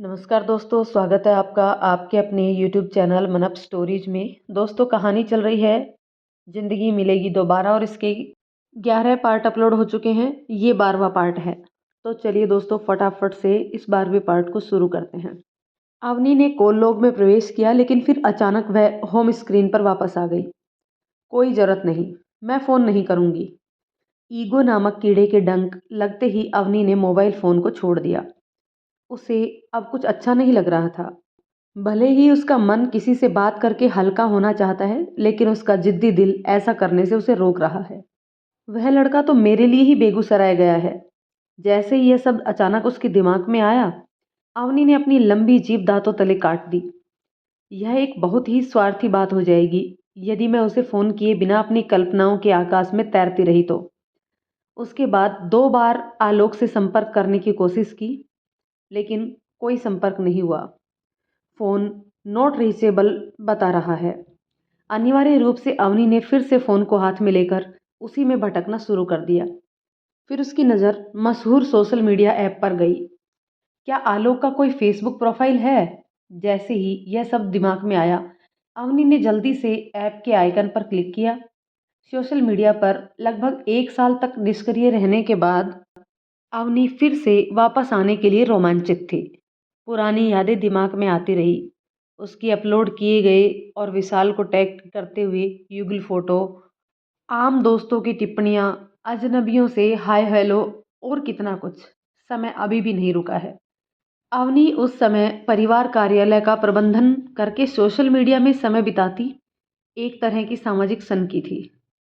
नमस्कार दोस्तों, स्वागत है आपका आपके अपने यूट्यूब चैनल मनप स्टोरीज में। दोस्तों, कहानी चल रही है ज़िंदगी मिलेगी दोबारा और इसके 11 पार्ट अपलोड हो चुके हैं। ये 12वां पार्ट है। तो चलिए दोस्तों, फटाफट से इस 12वें पार्ट को शुरू करते हैं। अवनी ने कॉल लॉग में प्रवेश किया, लेकिन फिर अचानक वह होम स्क्रीन पर वापस आ गई। कोई जरूरत नहीं, मैं फ़ोन नहीं करूँगी। ईगो नामक कीड़े के डंक लगते ही अवनी ने मोबाइल फ़ोन को छोड़ दिया। उसे अब कुछ अच्छा नहीं लग रहा था। भले ही उसका मन किसी से बात करके हल्का होना चाहता है, लेकिन उसका जिद्दी दिल ऐसा करने से उसे रोक रहा है। वह लड़का तो मेरे लिए ही बेगूसराय गया है। जैसे ही यह सब अचानक उसके दिमाग में आया, अवनी ने अपनी लंबी जीभ दांतों तले काट दी। यह एक बहुत ही स्वार्थी बात हो जाएगी यदि मैं उसे फोन किए बिना अपनी कल्पनाओं के आकाश में तैरती रही तो। उसके बाद 2 बार आलोक से संपर्क करने की कोशिश की, लेकिन कोई संपर्क नहीं हुआ। फ़ोन नॉट रीचेबल बता रहा है। अनिवार्य रूप से अवनी ने फिर से फ़ोन को हाथ में लेकर उसी में भटकना शुरू कर दिया। फिर उसकी नज़र मशहूर सोशल मीडिया ऐप पर गई। क्या आलोक का कोई फेसबुक प्रोफाइल है? जैसे ही यह सब दिमाग में आया, अवनी ने जल्दी से ऐप के आइकन पर क्लिक किया। सोशल मीडिया पर लगभग 1 साल तक निष्क्रिय रहने के बाद अवनी फिर से वापस आने के लिए रोमांचित थी। पुरानी यादें दिमाग में आती रही। उसकी अपलोड किए गए और विशाल को टैग करते हुए युगल फोटो, आम दोस्तों की टिप्पणियाँ, अजनबियों से हाय हेलो और कितना कुछ। समय अभी भी नहीं रुका है। अवनी उस समय परिवार कार्यालय का प्रबंधन करके सोशल मीडिया में समय बिताती एक तरह की सामाजिक सनकी थी।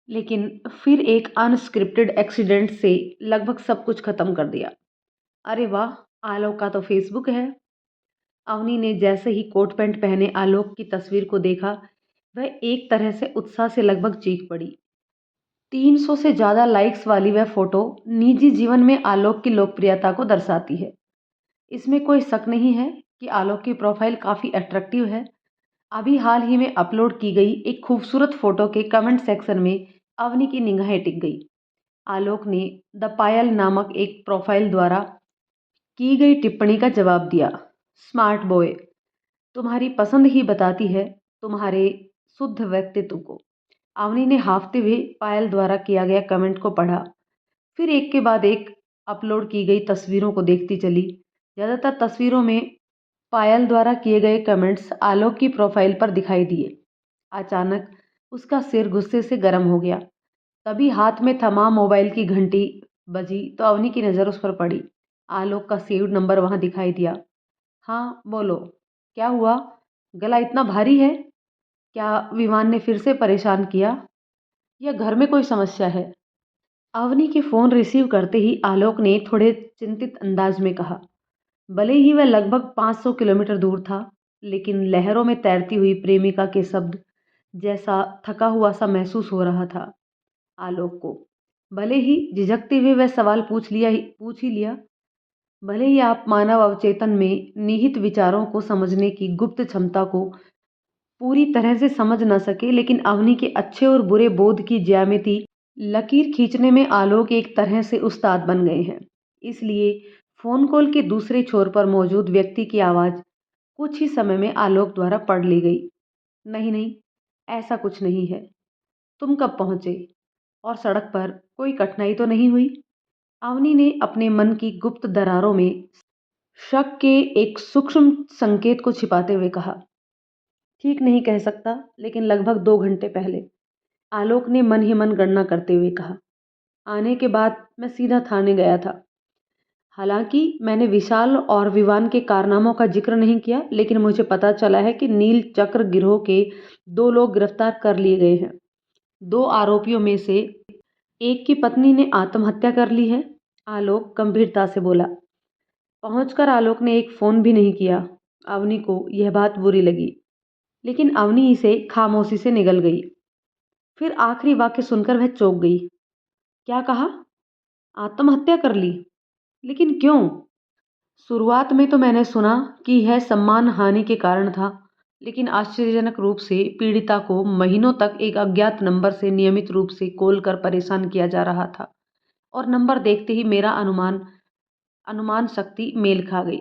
लेकिन फिर एक अनस्क्रिप्टेड एक्सीडेंट से लगभग सब कुछ खत्म कर दिया। अरे वाह! आलोक का तो फेसबुक है। अवनी ने जैसे ही कोट पैंट पहने आलोक की तस्वीर को देखा, वह एक तरह से उत्साह से लगभग चीख पड़ी। 300 से ज़्यादा लाइक्स वाली वह फोटो निजी जीवन में आलोक की लोकप्रियता को दर्शाती है। इसमें कोई शक नहीं है कि आलोक की प्रोफाइल काफ़ी अट्रैक्टिव है। अभी हाल ही में अपलोड की गई एक खूबसूरत फोटो के कमेंट सेक्शन में अवनी की निगाहें टिक गई। आलोक ने द पायल नामक एक प्रोफाइल द्वारा की गई टिप्पणी का जवाब दिया। स्मार्ट बॉय, तुम्हारी पसंद ही बताती है तुम्हारे शुद्ध व्यक्तित्व को। अवनी ने हाँफते हुए पायल द्वारा किया गया कमेंट को पढ़ा, फिर एक के बाद एक अपलोड की गई तस्वीरों को देखती चली। ज़्यादातर तस्वीरों में पायल द्वारा किए गए कमेंट्स आलोक की प्रोफाइल पर दिखाई दिए। अचानक उसका सिर गुस्से से गर्म हो गया। तभी हाथ में थमा मोबाइल की घंटी बजी तो अवनी की नज़र उस पर पड़ी। आलोक का सेव्ड नंबर वहां दिखाई दिया। हाँ बोलो, क्या हुआ? गला इतना भारी है? क्या विमान ने फिर से परेशान किया या घर में कोई समस्या है? अवनी के फ़ोन रिसीव करते ही आलोक ने थोड़े चिंतित अंदाज में कहा। भले ही वह लगभग 500 किलोमीटर दूर था, लेकिन लहरों में तैरती हुई प्रेमिका के शब्द जैसा थका हुआ सा महसूस हो रहा था आलोक को। भले ही झिझकते हुए वह सवाल पूछ ही लिया। भले ही आप मानव अवचेतन में निहित विचारों को समझने की गुप्त क्षमता को पूरी तरह से समझ न सके, लेकिन अवनी के अच्छे और बुरे बोध की ज्यामिति लकीर खींचने में आलोक एक तरह से उस्ताद बन गए हैं। इसलिए फोन कॉल के दूसरे छोर पर मौजूद व्यक्ति की आवाज़ कुछ ही समय में आलोक द्वारा पढ़ ली गई। नहीं नहीं, ऐसा कुछ नहीं है। तुम कब पहुंचे और सड़क पर कोई कठिनाई तो नहीं हुई? अवनी ने अपने मन की गुप्त दरारों में शक के एक सूक्ष्म संकेत को छिपाते हुए कहा। ठीक नहीं कह सकता, लेकिन लगभग 2 घंटे पहले, आलोक ने मन ही मन गणना करते हुए कहा। आने के बाद मैं सीधा थाने गया था। हालांकि मैंने विशाल और विवान के कारनामों का जिक्र नहीं किया, लेकिन मुझे पता चला है कि नील चक्र गिरोह के 2 लोग गिरफ्तार कर लिए गए हैं। 2 आरोपियों में से एक की पत्नी ने आत्महत्या कर ली है। आलोक गंभीरता से बोला। पहुंचकर आलोक ने एक फोन भी नहीं किया। अवनी को यह बात बुरी लगी, लेकिन अवनी इसे खामोशी से निगल गई। फिर आखिरी वाक्य सुनकर वह चौंक गई। क्या कहा? आत्महत्या कर ली? लेकिन क्यों? शुरुआत में तो मैंने सुना कि यह सम्मान हानि के कारण था, लेकिन आश्चर्यजनक रूप से पीड़िता को महीनों तक एक अज्ञात नंबर से नियमित रूप से कॉल कर परेशान किया जा रहा था, और नंबर देखते ही मेरा अनुमान अनुमान शक्ति मेल खा गई।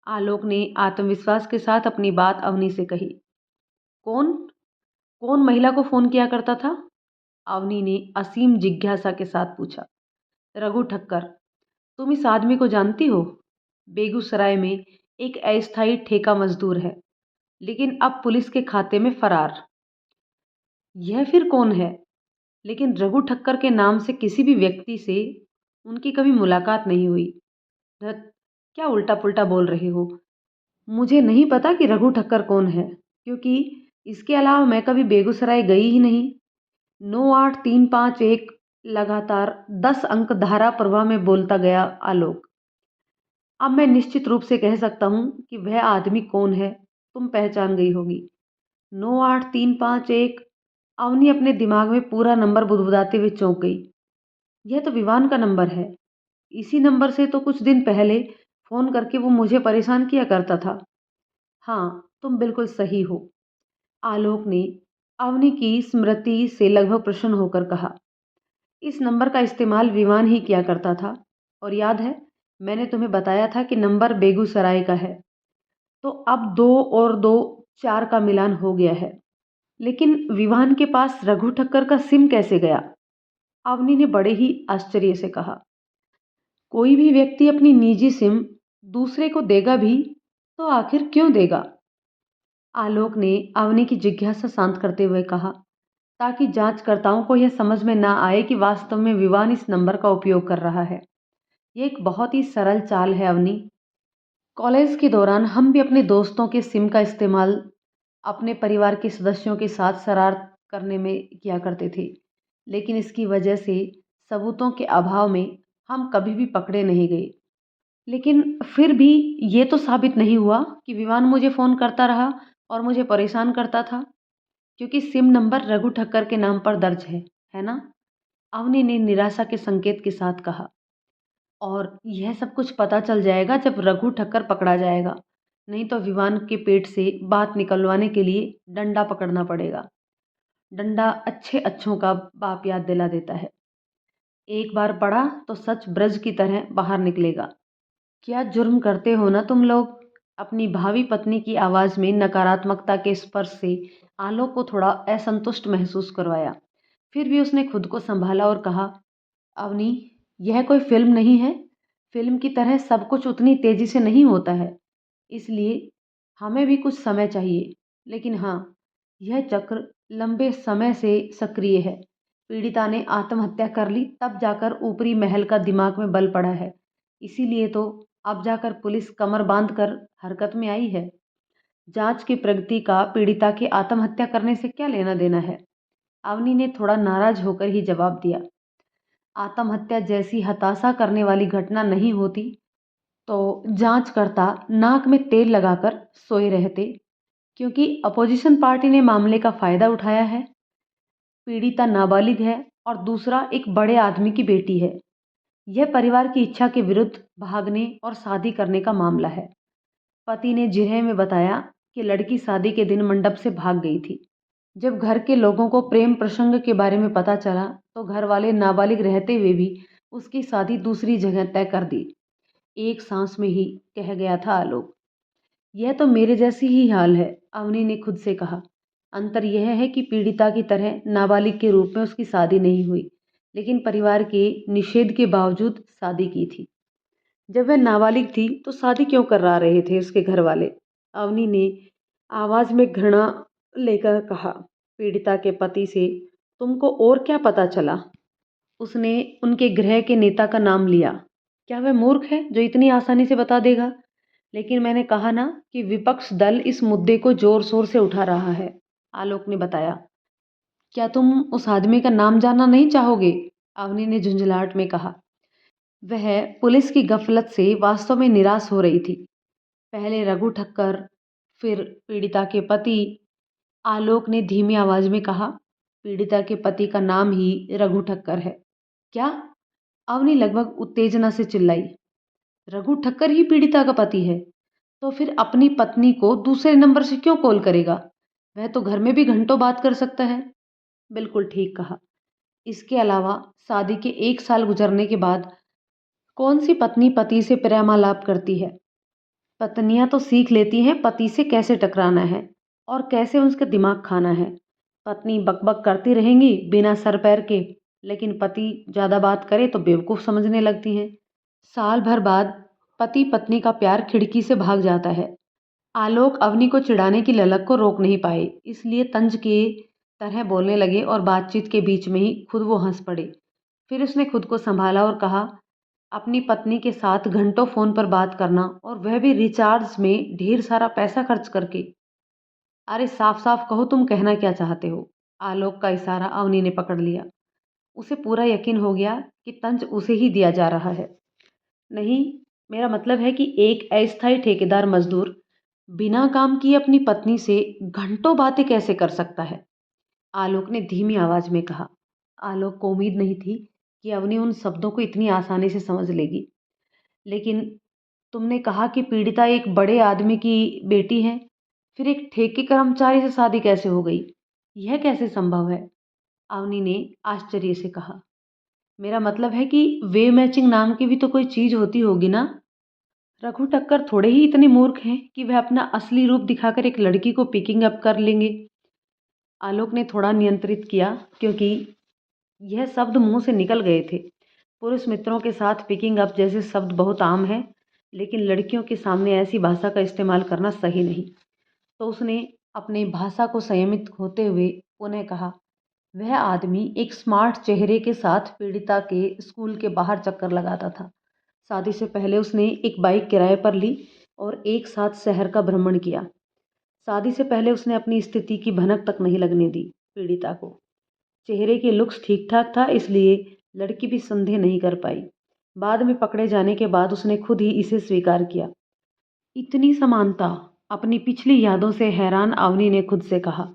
आलोक ने आत्मविश्वास के साथ अपनी बात अवनी से कही। कौन कौन महिला को फोन किया करता था? अवनी ने असीम जिज्ञासा के साथ पूछा। रघु ठक्कर। तुम इस आदमी को जानती हो? बेगूसराय में एक अस्थायी ठेका मजदूर है, लेकिन अब पुलिस के खाते में फरार। यह फिर कौन है? लेकिन रघु ठक्कर के नाम से किसी भी व्यक्ति से उनकी कभी मुलाकात नहीं हुई। धत, क्या उल्टा पुल्टा बोल रहे हो? मुझे नहीं पता कि रघु ठक्कर कौन है, क्योंकि इसके अलावा मैं कभी बेगूसराय गई ही नहीं। 98351 लगातार 10 अंक धारा प्रवाह में बोलता गया आलोक। अब मैं निश्चित रूप से कह सकता हूं कि वह आदमी कौन है, तुम पहचान गई होगी। 98351। अवनी अपने दिमाग में पूरा नंबर बुदबुदाते हुए चौंक गई। यह तो विवान का नंबर है। इसी नंबर से तो कुछ दिन पहले फोन करके वो मुझे परेशान किया करता था। हाँ, तुम बिल्कुल सही हो, आलोक ने अवनी की स्मृति से लगभग प्रसन्न होकर कहा। इस नंबर का इस्तेमाल विवान ही किया करता था, और याद है मैंने तुम्हें बताया था कि नंबर बेगूसराय का है। तो अब 2 और 2 4 का मिलान हो गया है। लेकिन विवान के पास रघु ठक्कर का सिम कैसे गया? अवनी ने बड़े ही आश्चर्य से कहा। कोई भी व्यक्ति अपनी निजी सिम दूसरे को देगा भी तो आखिर क्यों देगा? आलोक ने अवनी की जिज्ञासा शांत करते हुए कहा, ताकि जांचकर्ताओं को यह समझ में ना आए कि वास्तव में विवान इस नंबर का उपयोग कर रहा है। यह एक बहुत ही सरल चाल है अवनी। कॉलेज के दौरान हम भी अपने दोस्तों के सिम का इस्तेमाल अपने परिवार के सदस्यों के साथ शरारत करने में किया करते थे, लेकिन इसकी वजह से सबूतों के अभाव में हम कभी भी पकड़े नहीं गए। लेकिन फिर भी ये तो साबित नहीं हुआ कि विवान मुझे फ़ोन करता रहा और मुझे परेशान करता था, क्योंकि सिम नंबर रघु ठक्कर के नाम पर दर्ज है ना? अवनी ने निराशा के संकेत के साथ कहा। और यह सब कुछ पता चल जाएगा जब रघु ठक्कर पकड़ा जाएगा, नहीं तो विवान के पेट से बात निकलवाने के लिए डंडा पकड़ना पड़ेगा। डंडा अच्छे अच्छों का बाप याद दिला देता है। एक बार पड़ा तो सच ब्रज की तरह बाहर निकलेगा। क्या जुर्म करते हो ना तुम लोग? अपनी भावी पत्नी की आवाज में नकारात्मकता के स्पर्श से आलोक को थोड़ा असंतुष्ट महसूस करवाया। फिर भी उसने खुद को संभाला और कहा, अवनी, यह कोई फिल्म नहीं है। फिल्म की तरह सब कुछ उतनी तेजी से नहीं होता है, इसलिए हमें भी कुछ समय चाहिए। लेकिन हाँ, यह चक्र लंबे समय से सक्रिय है। पीड़िता ने आत्महत्या कर ली तब जाकर ऊपरी महल का दिमाग में बल पड़ा है, इसीलिए तो अब जाकर पुलिस कमर बांध कर हरकत में आई है। जांच की प्रगति का पीड़िता के आत्महत्या करने से क्या लेना देना है? अवनी ने थोड़ा नाराज होकर ही जवाब दिया। आत्महत्या जैसी हताशा करने वाली घटना नहीं होती तो जांचकर्ता नाक में तेल लगाकर सोए रहते, क्योंकि अपोजिशन पार्टी ने मामले का फायदा उठाया है। पीड़िता नाबालिग है और दूसरा एक बड़े आदमी की बेटी है। यह परिवार की इच्छा के विरुद्ध भागने और शादी करने का मामला है। पति ने जिरह में बताया कि लड़की शादी के दिन मंडप से भाग गई थी। जब घर के लोगों को प्रेम प्रसंग के बारे में पता चला तो घर वाले नाबालिग रहते हुए भी उसकी शादी दूसरी जगह तय कर दी। एक सांस में ही कह गया था आलोक। यह तो मेरे जैसी ही हाल है, अवनी ने खुद से कहा। अंतर यह है कि पीड़िता की तरह नाबालिग के रूप में उसकी शादी नहीं हुई, लेकिन परिवार के निषेध के बावजूद शादी की थी। जब वह नाबालिग थी तो शादी क्यों करा रहे थे उसके घर वाले? अवनी ने आवाज में घृणा लेकर कहा। पीड़िता के पति से तुमको और क्या पता चला? उसने उनके गृह के नेता का नाम लिया। क्या वह मूर्ख है जो इतनी आसानी से बता देगा? लेकिन मैंने कहा ना कि विपक्ष दल इस मुद्दे को जोर शोर से उठा रहा है, आलोक ने बताया। क्या तुम उस आदमी का नाम जानना नहीं चाहोगे? अवनी ने झुंझलाहट में कहा। वह पुलिस की गफलत से वास्तव में निराश हो रही थी। पहले रघु ठक्कर, फिर पीड़िता के पति। आलोक ने धीमी आवाज में कहा, पीड़िता के पति का नाम ही रघु ठक्कर है। क्या? अवनी लगभग उत्तेजना से चिल्लाई। रघु ठक्कर ही पीड़िता का पति है? तो फिर अपनी पत्नी को दूसरे नंबर से क्यों कॉल करेगा? वह तो घर में भी घंटों बात कर सकता है। बिल्कुल ठीक कहा। इसके अलावा शादी के 1 साल गुजरने के बाद कौन सी पत्नी पति से प्रेमालाप करती है? पत्नियां तो सीख लेती हैं पति से कैसे टकराना है और कैसे उसका दिमाग खाना है। पत्नी बकबक करती रहेंगी बिना सर पैर के, लेकिन पति ज़्यादा बात करे तो बेवकूफ़ समझने लगती हैं। साल भर बाद पति पत्नी का प्यार खिड़की से भाग जाता है। आलोक अवनी को चिढ़ाने की ललक को रोक नहीं पाए, इसलिए तंज के तरह बोलने लगे और बातचीत के बीच में ही खुद वो हंस पड़े। फिर उसने खुद को संभाला और कहा, अपनी पत्नी के साथ घंटों फ़ोन पर बात करना और वह भी रिचार्ज में ढेर सारा पैसा खर्च करके। अरे साफ साफ कहो तुम कहना क्या चाहते हो। आलोक का इशारा अवनी ने पकड़ लिया। उसे पूरा यकीन हो गया कि तंज उसे ही दिया जा रहा है। नहीं, मेरा मतलब है कि एक अस्थायी ठेकेदार मजदूर बिना काम किए अपनी पत्नी से घंटों बातें कैसे कर सकता है। आलोक ने धीमी आवाज में कहा। आलोक को उम्मीद नहीं थी कि अवनी उन शब्दों को इतनी आसानी से समझ लेगी। लेकिन तुमने कहा कि पीड़िता एक बड़े आदमी की बेटी है, फिर एक ठेके कर्मचारी से शादी कैसे हो गई? यह कैसे संभव है? अवनी ने आश्चर्य से कहा। मेरा मतलब है कि वे मैचिंग नाम की भी तो कोई चीज होती होगी ना। रघु टक्कर थोड़े ही इतने मूर्ख हैं कि वह अपना असली रूप दिखाकर एक लड़की को पिकिंग अप कर लेंगे। आलोक ने थोड़ा नियंत्रित किया, क्योंकि यह शब्द मुंह से निकल गए थे। पुरुष मित्रों के साथ पिकिंग अप जैसे शब्द बहुत आम है, लेकिन लड़कियों के सामने ऐसी भाषा का इस्तेमाल करना सही नहीं। तो उसने अपनी भाषा को संयमित होते हुए पुनः कहा, वह आदमी एक स्मार्ट चेहरे के साथ पीड़िता के स्कूल के बाहर चक्कर लगाता था। शादी से पहले उसने एक बाइक किराए पर ली और एक साथ शहर का भ्रमण किया। शादी से पहले उसने अपनी स्थिति की भनक तक नहीं लगने दी पीड़िता को। चेहरे के लुक्स ठीक ठाक था, इसलिए लड़की भी संदेह नहीं कर पाई। बाद में पकड़े जाने के बाद उसने खुद ही इसे स्वीकार किया। इतनी समानता! अपनी पिछली यादों से हैरान अवनी ने खुद से कहा।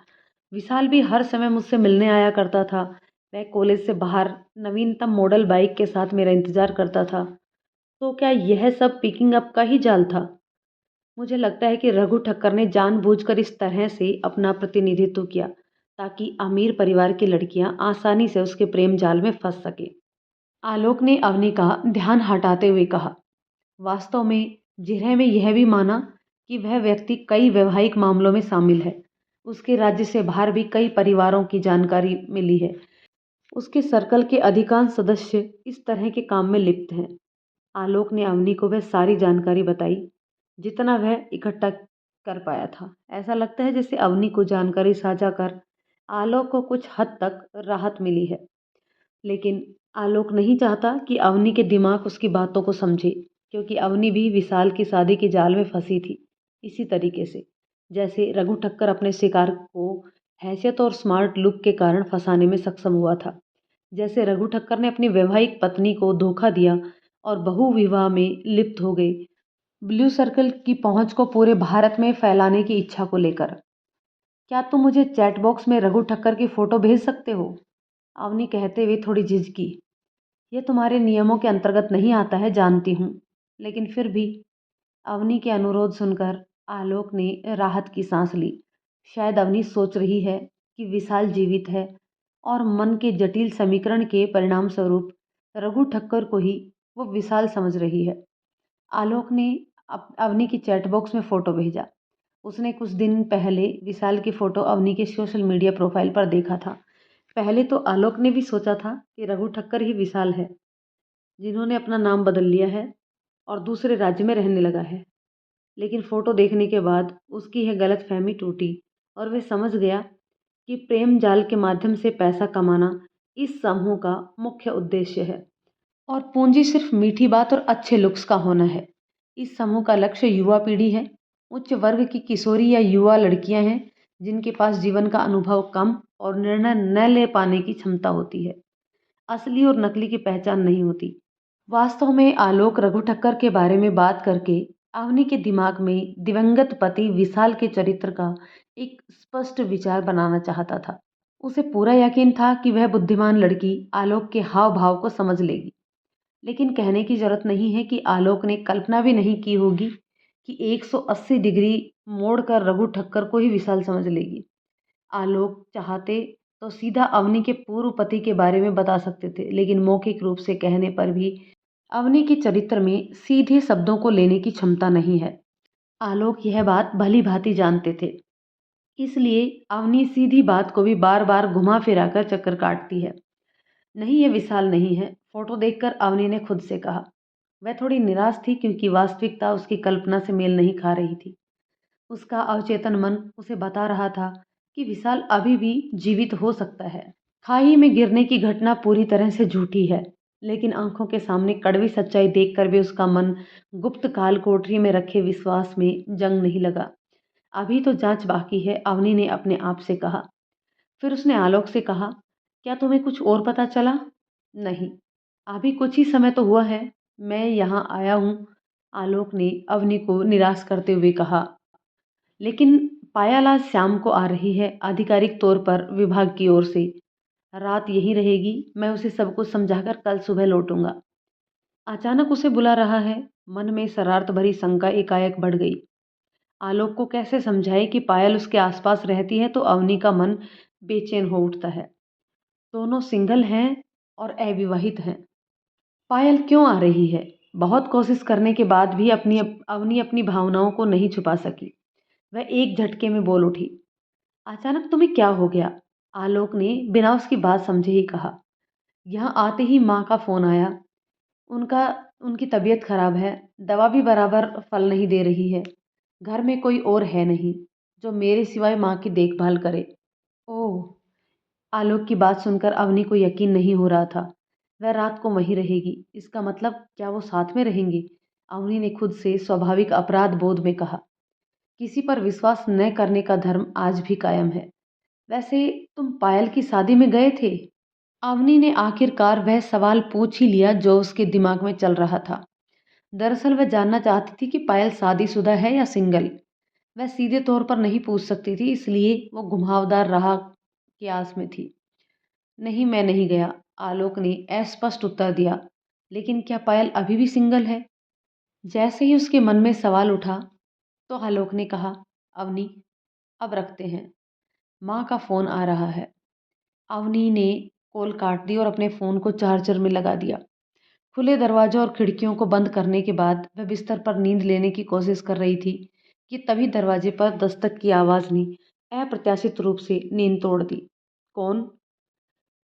विशाल भी हर समय मुझसे मिलने आया करता था। वह कॉलेज से बाहर नवीनतम मॉडल बाइक के साथ मेरा इंतजार करता था। तो क्या यह सब पिकिंग अप का ही जाल था? मुझे लगता है कि रघु ठक्कर ने जानबूझकर इस तरह से अपना प्रतिनिधित्व किया, ताकि अमीर परिवार की लड़कियां आसानी से उसके प्रेम जाल में फंस सके। आलोक ने अवनी का ध्यान हटाते हुए कहा, वास्तव में जिरह में यह भी माना कि वह व्यक्ति कई वैवाहिक मामलों में शामिल है। उसके राज्य से बाहर भी कई परिवारों की जानकारी मिली है। उसके सर्कल के अधिकांश सदस्य इस तरह के काम में लिप्त हैं। आलोक ने अवनी को वह सारी जानकारी बताई जितना वह इकट्ठा कर पाया था। ऐसा लगता है जैसे अवनी को जानकारी साझा कर आलोक को कुछ हद तक राहत मिली है। लेकिन आलोक नहीं चाहता कि अवनी के दिमाग उसकी बातों को समझे, क्योंकि अवनी भी विशाल की शादी के जाल में फंसी थी, इसी तरीके से जैसे रघु ठक्कर अपने शिकार को हैसियत और स्मार्ट लुक के कारण फंसाने में सक्षम हुआ था। जैसे रघु ठक्कर ने अपनी वैवाहिक पत्नी को धोखा दिया और बहु विवाह में लिप्त हो गई, ब्लू सर्कल की पहुंच को पूरे भारत में फैलाने की इच्छा को लेकर। क्या तुम मुझे चैट बॉक्स में रघु ठक्कर की फोटो भेज सकते हो? अवनी कहते हुए थोड़ी झिझकी। यह तुम्हारे नियमों के अंतर्गत नहीं आता है, जानती हूँ, लेकिन फिर भी। अवनी के अनुरोध सुनकर आलोक ने राहत की सांस ली। शायद अवनी सोच रही है कि विशाल जीवित है और मन के जटिल समीकरण के परिणाम स्वरूप रघु ठक्कर को ही वो विशाल समझ रही है। आलोक ने अवनी की चैट बॉक्स में फ़ोटो भेजा। उसने कुछ दिन पहले विशाल की फ़ोटो अवनी के सोशल मीडिया प्रोफाइल पर देखा था। पहले तो आलोक ने भी सोचा था कि रघु ठक्कर ही विशाल है, जिन्होंने अपना नाम बदल लिया है और दूसरे राज्य में रहने लगा है। लेकिन फ़ोटो देखने के बाद उसकी यह गलतफहमी टूटी और वह समझ गया कि प्रेम जाल के माध्यम से पैसा कमाना इस समूह का मुख्य उद्देश्य है और पूंजी सिर्फ मीठी बात और अच्छे लुक्स का होना है। इस समूह का लक्ष्य युवा पीढ़ी है। उच्च वर्ग की किशोरी या युवा लड़कियां हैं जिनके पास जीवन का अनुभव कम और निर्णय न ले पाने की क्षमता होती है। असली और नकली की पहचान नहीं होती। वास्तव में आलोक रघु ठक्कर के बारे में बात करके अवनी के दिमाग में दिवंगत पति विशाल के चरित्र का एक स्पष्ट विचार बनाना चाहता था। उसे पूरा यकीन था कि वह बुद्धिमान लड़की आलोक के हाव भाव को समझ लेगी। लेकिन कहने की जरूरत नहीं है कि आलोक ने कल्पना भी नहीं की होगी कि 180 डिग्री मोड़ कर रघु ठक्कर को ही विशाल समझ लेगी। आलोक चाहते तो सीधा अवनी के पूर्व पति के बारे में बता सकते थे, लेकिन मौखिक रूप से कहने पर भी अवनी के चरित्र में सीधे शब्दों को लेने की क्षमता नहीं है। आलोक यह बात भली भांति जानते थे, इसलिए अवनी सीधी बात को भी बार बार घुमा फिरा कर चक्कर काटती है। नहीं, ये विशाल नहीं है, फोटो देखकर अवनी ने खुद से कहा। वह थोड़ी निराश थी क्योंकि वास्तविकता उसकी कल्पना से मेल नहीं खा रही थी। उसका अवचेतन मन उसे बता रहा था कि विशाल अभी भी जीवित हो सकता है। खाई में गिरने की घटना पूरी तरह से झूठी है, लेकिन आंखों के सामने कड़वी सच्चाई देखकर भी उसका मन गुप्त काल कोठरी में रखे विश्वास में जंग नहीं लगा। अभी तो जांच बाकी है, अवनी ने अपने आप से कहा। फिर उसने आलोक से कहा, क्या तुम्हें कुछ और पता चला? नहीं, अभी कुछ ही समय तो हुआ है, मैं यहाँ आया हूँ, आलोक ने अवनी को निराश करते हुए कहा। लेकिन पायल आज शाम को आ रही है, आधिकारिक तौर पर विभाग की ओर से। रात यहीं रहेगी, मैं उसे सब कुछ समझाकर कल सुबह लौटूंगा। अचानक उसे बुला रहा है, मन में शरारत भरी शंका एकाएक बढ़ गई। आलोक को कैसे समझाए कि पायल उसके आसपास रहती है तो अवनी का मन बेचैन हो उठता है। दोनों सिंगल हैं और अविवाहित हैं। पायल क्यों आ रही है? बहुत कोशिश करने के बाद भी अवनी अपनी भावनाओं को नहीं छुपा सकी। वह एक झटके में बोल उठी, अचानक तुम्हें क्या हो गया? आलोक ने बिना उसकी बात समझे ही कहा। यहाँ आते ही माँ का फोन आया। उनका उनकी तबीयत खराब है, दवा भी बराबर फल नहीं दे रही है। घर में कोई और है नहीं जो मेरे सिवाय माँ की देखभाल करे। ओह! आलोक की बात सुनकर अवनी को यकीन नहीं हो रहा था। वह रात को वहीं रहेगी, इसका मतलब क्या वो साथ में रहेंगी? अवनी ने खुद से स्वाभाविक अपराध बोध में कहा। किसी पर विश्वास न करने का धर्म आज भी कायम है। वैसे तुम पायल की शादी में गए थे? अवनी ने आखिरकार वह सवाल पूछ ही लिया जो उसके दिमाग में चल रहा था। दरअसल वह जानना चाहती थी कि पायल शादीशुदा है या सिंगल। वह सीधे तौर पर नहीं पूछ सकती थी, इसलिए वो घुमावदार राह की आस में थी। नहीं, मैं नहीं गया, आलोक ने अस्पष्ट उत्तर दिया। लेकिन क्या पायल अभी भी सिंगल है? जैसे ही उसके मन में सवाल उठा तो आलोक ने कहा, अवनी, अब रखते हैं, माँ का फोन आ रहा है। अवनी ने कॉल काट दी और अपने फोन को चार्जर में लगा दिया। खुले दरवाजों और खिड़कियों को बंद करने के बाद वह बिस्तर पर नींद लेने की कोशिश कर रही थी कि तभी दरवाजे पर दस्तक की आवाज ने अप्रत्याशित रूप से नींद तोड़ दी। कौन?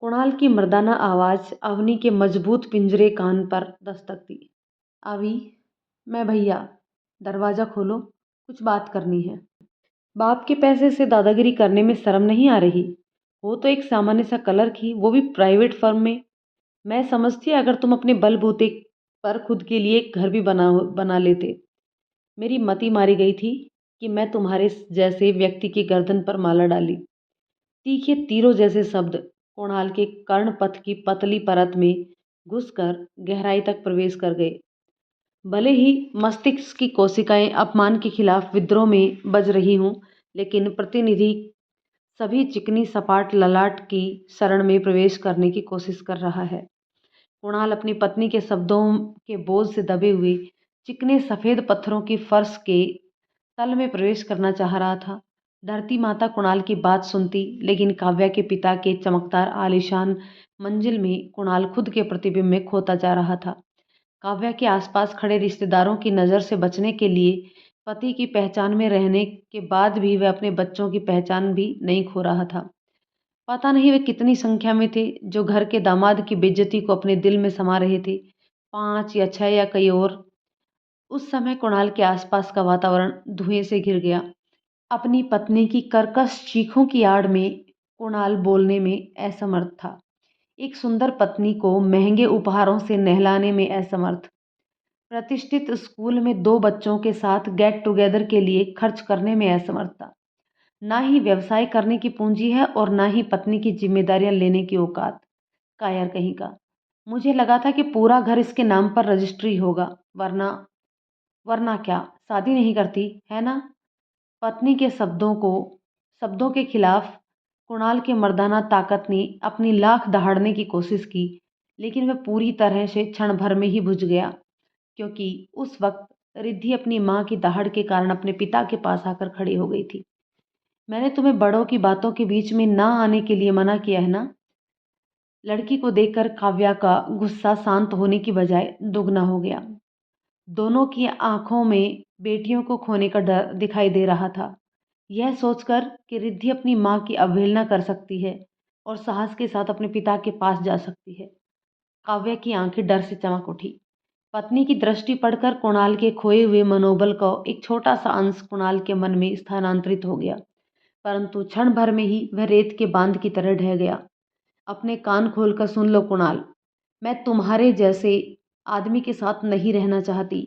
कुणाल की मर्दाना आवाज अवनी के मजबूत पिंजरे कान पर दस्तक दी। अभी, मैं भैया, दरवाजा खोलो, कुछ बात करनी है। बाप के पैसे से दादागिरी करने में शर्म नहीं आ रही? वो तो एक सामान्य सा क्लर्क ही, वो भी प्राइवेट फर्म में। मैं समझती अगर तुम अपने बलबूते पर खुद के लिए एक घर भी बना लेते। मेरी मति मारी गई थी कि मैं तुम्हारे जैसे व्यक्ति की गर्दन पर माला डाली। तीखे तीरों जैसे शब्द कुणाल के कर्णपथ की पतली परत में घुसकर गहराई तक प्रवेश कर गए। भले ही मस्तिष्क की कोशिकाएं अपमान के खिलाफ विद्रोह में बज रही हों, लेकिन प्रतिनिधि सभी चिकनी सपाट ललाट की शरण में प्रवेश करने की कोशिश कर रहा है। कुणाल अपनी पत्नी के शब्दों के बोझ से दबे हुए चिकने सफेद पत्थरों की फर्श के तल में प्रवेश करना चाह रहा था। धरती माता कुणाल की बात सुनती, लेकिन काव्या के पिता के चमकदार आलीशान मंजिल में कुणाल खुद के प्रतिबिंब में खोता जा रहा था। काव्या के आसपास खड़े रिश्तेदारों की नज़र से बचने के लिए पति की पहचान में रहने के बाद भी वह अपने बच्चों की पहचान भी नहीं खो रहा था। पता नहीं वे कितनी संख्या में थे जो घर के दामाद की बेइज्जती को अपने दिल में समा रहे थे, 5 या 6 या कई और। उस समय कुणाल के आसपास का वातावरण धुएं से घिर गया। अपनी पत्नी की कर्कश चीखों की आड़ में कुणाल बोलने में असमर्थ था। एक सुंदर पत्नी को महंगे उपहारों से नहलाने में असमर्थ। प्रतिष्ठित स्कूल में 2 बच्चों के साथ गेट टुगेदर के लिए खर्च करने में असमर्थता। ना ही व्यवसाय करने की पूंजी है और ना ही पत्नी की जिम्मेदारियां लेने की औकात। कायर कहीं का। मुझे लगा था कि पूरा घर इसके नाम पर रजिस्ट्री होगा, वरना वरना क्या शादी नहीं करती, है ना? पत्नी के शब्दों के खिलाफ कुणाल के मर्दाना ताकत ने अपनी लाख दहाड़ने की कोशिश की, लेकिन वह पूरी तरह से क्षण भर में ही बुझ गया, क्योंकि उस वक्त रिद्धि अपनी माँ की दहाड़ के कारण अपने पिता के पास आकर खड़ी हो गई थी। मैंने तुम्हें बड़ों की बातों के बीच में ना आने के लिए मना किया है ना? लड़की को देखकर काव्या का गुस्सा शांत होने की बजाय दुगना हो गया। दोनों की आंखों में बेटियों को खोने का डर दिखाई दे रहा था। यह सोचकर कि रिद्धि अपनी माँ की अवहेलना कर सकती है और साहस के साथ अपने पिता के पास जा सकती है, काव्या की आंखें डर से चमक उठी। पत्नी की दृष्टि पड़कर कुणाल के खोए हुए मनोबल का एक छोटा सा अंश कुणाल के मन में स्थानांतरित हो गया, परंतु क्षण भर में ही वह रेत के बांध की तरह ढह गया। अपने कान खोलकर सुन लो कुणाल, मैं तुम्हारे जैसे आदमी के साथ नहीं रहना चाहती।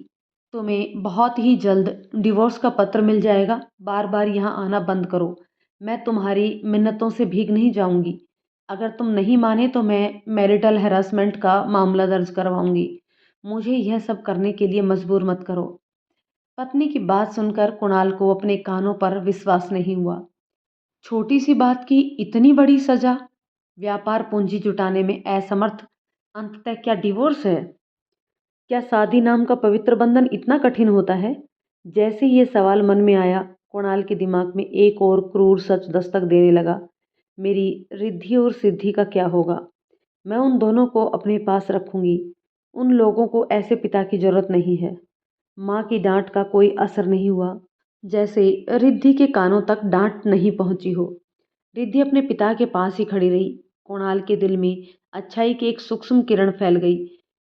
तुम्हें बहुत ही जल्द डिवोर्स का पत्र मिल जाएगा। बार बार यहाँ आना बंद करो। मैं तुम्हारी मिन्नतों से भीग नहीं जाऊंगी। अगर तुम नहीं माने तो मैं मैरिटल हैरासमेंट का मामला दर्ज करवाऊंगी। मुझे यह सब करने के लिए मजबूर मत करो। पत्नी की बात सुनकर कुणाल को अपने कानों पर विश्वास नहीं हुआ। छोटी सी बात की इतनी बड़ी सजा, व्यापार पूंजी जुटाने में असमर्थ, अंततः क्या डिवोर्स है? क्या शादी नाम का पवित्र बंधन इतना कठिन होता है? जैसे ये सवाल मन में आया, कुणाल के दिमाग में एक और क्रूर सच दस्तक देने लगा। मेरी रिद्धि और सिद्धि का क्या होगा? मैं उन दोनों को अपने पास रखूंगी। उन लोगों को ऐसे पिता की जरूरत नहीं है। माँ की डांट का कोई असर नहीं हुआ, जैसे रिद्धि के कानों तक डांट नहीं पहुंची हो। रिद्धि अपने पिता के पास ही खड़ी रही। कुणाल के दिल में अच्छाई की एक सूक्ष्म किरण फैल गई।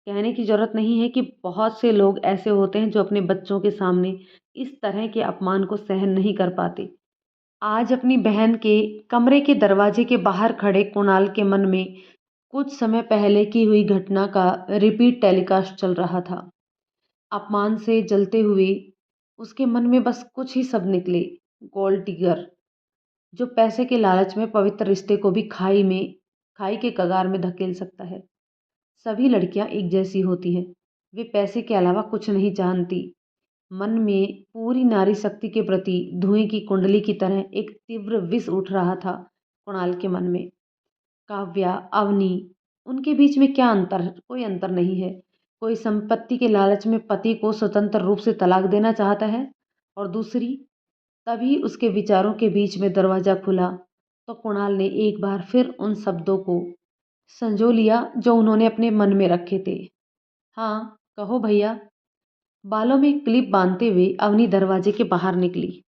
कहने की जरूरत नहीं है कि बहुत से लोग ऐसे होते हैं जो अपने बच्चों के सामने इस तरह के अपमान को सहन नहीं कर पाते। आज अपनी बहन के कमरे के दरवाजे के बाहर खड़े कुणाल के मन में कुछ समय पहले की हुई घटना का रिपीट टेलीकास्ट चल रहा था। अपमान से जलते हुए उसके मन में बस कुछ ही शब्द निकले, गोल्ड डिगर, जो पैसे के लालच में पवित्र रिश्ते को भी खाई के कगार में धकेल सकता है। सभी लड़कियां एक जैसी होती हैं, वे पैसे के अलावा कुछ नहीं जानती। मन में पूरी नारी शक्ति के प्रति धुएं की कुंडली की तरह एक तीव्र विष उठ रहा था कुणाल के मन में। काव्या, अवनी, उनके बीच में क्या अंतर है? कोई अंतर नहीं है। कोई संपत्ति के लालच में पति को स्वतंत्र रूप से तलाक देना चाहता है और दूसरी, तभी उसके विचारों के बीच में दरवाजा खुला तो कुणाल ने एक बार फिर उन शब्दों को संजो लिया जो उन्होंने अपने मन में रखे थे। हाँ, कहो भैया। बालों में क्लिप बांधते हुए अवनी दरवाजे के बाहर निकली।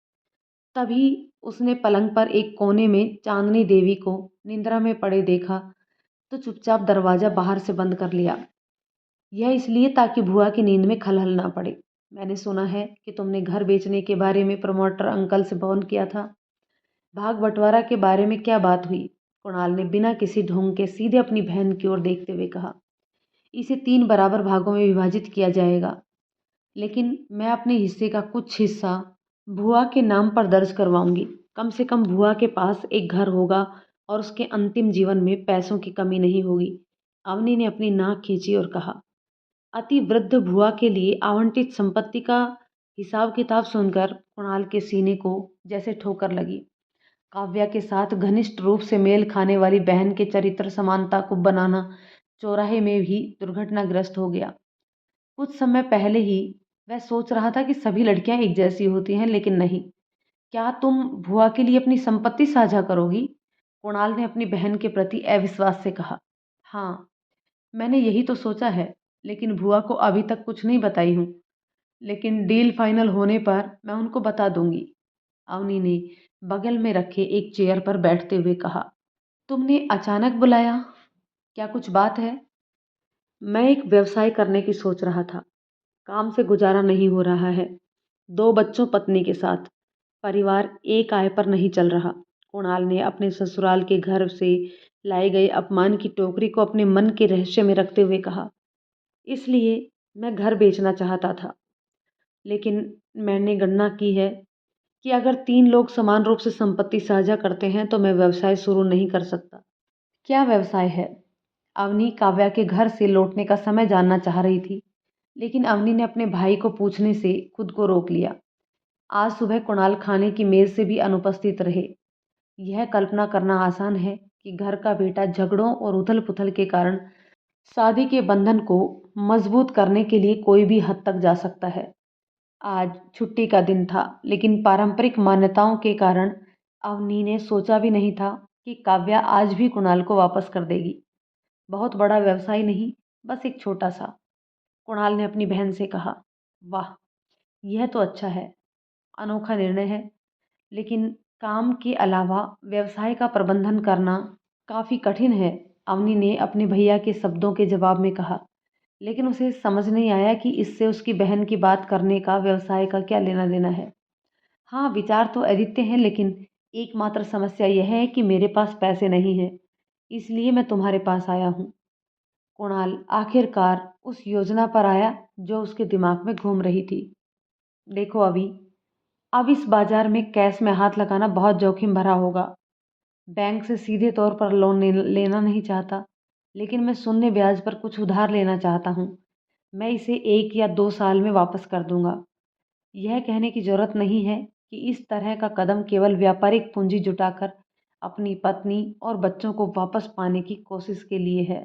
तभी उसने पलंग पर एक कोने में चांदनी देवी को निंद्रा में पड़े देखा तो चुपचाप दरवाजा बाहर से बंद कर लिया। यह इसलिए ताकि भुआ की नींद में खलल ना पड़े। मैंने सुना है कि तुमने घर बेचने के बारे में प्रमोटर अंकल से फोन किया था। भाग बंटवारा के बारे में क्या बात हुई? कुणाल ने बिना किसी ढोंग के सीधे अपनी बहन की ओर देखते हुए कहा। इसे 3 बराबर भागों में विभाजित किया जाएगा, लेकिन मैं अपने हिस्से का कुछ हिस्सा भुआ के नाम पर दर्ज करवाऊंगी। कम से कम भुआ के पास एक घर होगा और उसके अंतिम जीवन में पैसों की कमी नहीं होगी। अवनी ने अपनी नाक खींची और कहा। अति वृद्ध भुआ के लिए आवंटित संपत्ति का हिसाब किताब सुनकर कुणाल के सीने को जैसे ठोकर लगी। काव्या के साथ घनिष्ठ रूप से मेल खाने वाली बहन के चरित्र समानता को बनाना चौराहे में भी दुर्घटनाग्रस्त हो गया। कुछ समय पहले ही वह सोच रहा था कि सभी लड़कियां एक जैसी होती हैं, लेकिन नहीं। क्या तुम भुआ के लिए अपनी संपत्ति साझा करोगी? कुणाल ने अपनी बहन के प्रति अविश्वास से कहा। हाँ, मैंने यही तो सोचा है, लेकिन भुआ को अभी तक कुछ नहीं बताई हूँ। लेकिन डील फाइनल होने पर मैं उनको बता दूंगी। अवनी ने बगल में रखे एक चेयर पर बैठते हुए कहा। तुमने अचानक बुलाया, क्या कुछ बात है? मैं एक व्यवसाय करने की सोच रहा था। काम से गुजारा नहीं हो रहा है। 2 बच्चों पत्नी के साथ परिवार एक आय पर नहीं चल रहा। कुणाल ने अपने ससुराल के घर से लाए गए अपमान की टोकरी को अपने मन के रहस्य में रखते हुए कहा। इसलिए मैं घर बेचना चाहता था, लेकिन मैंने गणना की है कि अगर 3 लोग समान रूप से संपत्ति साझा करते हैं तो मैं व्यवसाय शुरू नहीं कर सकता। क्या व्यवसाय है? अवनी काव्या के घर से लौटने का समय जानना चाह रही थी, लेकिन अवनी ने अपने भाई को पूछने से खुद को रोक लिया। आज सुबह कुणाल खाने की मेज से भी अनुपस्थित रहे। यह कल्पना करना आसान है कि घर का बेटा झगड़ों और उथल पुथल के कारण शादी के बंधन को मजबूत करने के लिए कोई भी हद तक जा सकता है। आज छुट्टी का दिन था, लेकिन पारंपरिक मान्यताओं के कारण अवनी ने सोचा भी नहीं था कि काव्या आज भी कुणाल को वापस कर देगी। बहुत बड़ा व्यवसाय नहीं, बस एक छोटा सा, कुणाल ने अपनी बहन से कहा। वाह! यह तो अच्छा है, अनोखा निर्णय है। लेकिन काम के अलावा व्यवसाय का प्रबंधन करना काफ़ी कठिन है, अवनी ने अपने भैया के शब्दों के जवाब में कहा। लेकिन उसे समझ नहीं आया कि इससे उसकी बहन की बात करने का व्यवसाय का क्या लेना-देना है। हाँ, विचार तो आदित्य हैं, लेकिन एकमात्र समस्या यह है कि मेरे पास पैसे नहीं हैं, इसलिए मैं तुम्हारे पास आया हूँ। कुणाल आखिरकार उस योजना पर आया जो उसके दिमाग में घूम रही थी। देखो अभी, अब इस बाजार में कैश में हाथ लगाना बहुत जोखिम भरा होगा। बैंक से सीधे तौर पर लोन लेना नहीं चाहता, लेकिन मैं शून्य ब्याज पर कुछ उधार लेना चाहता हूँ। मैं इसे 1 या 2 साल में वापस कर दूंगा। यह कहने की जरूरत नहीं है कि इस तरह का कदम केवल व्यापारिक पूंजी जुटाकर अपनी पत्नी और बच्चों को वापस पाने की कोशिश के लिए है।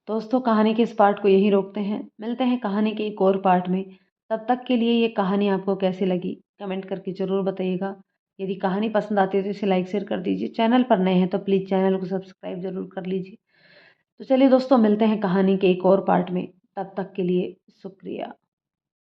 दोस्तों, कहानी के इस पार्ट को यहीं रोकते हैं। मिलते हैं कहानी के एक और पार्ट में। तब तक के लिए ये कहानी आपको कैसी लगी कमेंट करके ज़रूर बताइएगा। यदि कहानी पसंद आती है तो इसे लाइक शेयर कर दीजिए। चैनल पर नए हैं तो प्लीज़ चैनल को सब्सक्राइब ज़रूर कर लीजिए। तो चलिए दोस्तों, मिलते हैं कहानी के एक और पार्ट में। तब तक के लिए शुक्रिया।